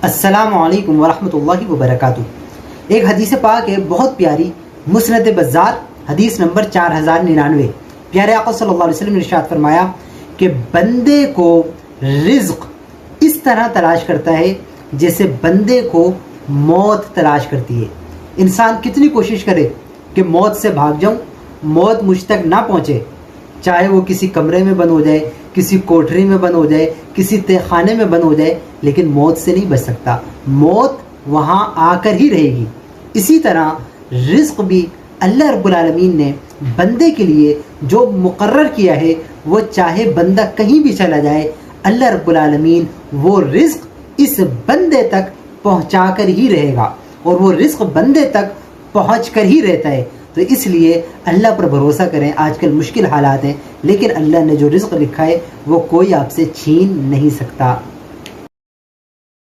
السلام علیکم ورحمۃ اللہ وبرکاتہ۔ ایک حدیث پاک ہے بہت پیاری، مسند بزار حدیث نمبر 4099۔ پیارے آقا صلی اللہ علیہ وسلم نے ارشاد فرمایا کہ بندے کو رزق اس طرح تلاش کرتا ہے جیسے بندے کو موت تلاش کرتی ہے۔ انسان کتنی کوشش کرے کہ موت سے بھاگ جاؤں، موت مجھ تک نہ پہنچے، چاہے وہ کسی کمرے میں بند ہو جائے، کسی کوٹری میں بند ہو جائے، کسی تہ خانے میں بند ہو جائے، لیکن موت سے نہیں بچ سکتا، موت وہاں آ کر ہی رہے گی۔ اسی طرح رزق بھی اللہ رب العالمین نے بندے کے لیے جو مقرر کیا ہے، وہ چاہے بندہ کہیں بھی چلا جائے، اللہ رب العالمین وہ رزق اس بندے تک پہنچا کر ہی رہے گا، اور وہ رزق بندے تک پہنچ کر ہی رہتا ہے۔ تو اس لیے اللہ پر بھروسہ کریں۔ آج کل مشکل حالات ہیں، لیکن اللہ نے جو رزق لکھا ہے وہ کوئی آپ سے چھین نہیں سکتا۔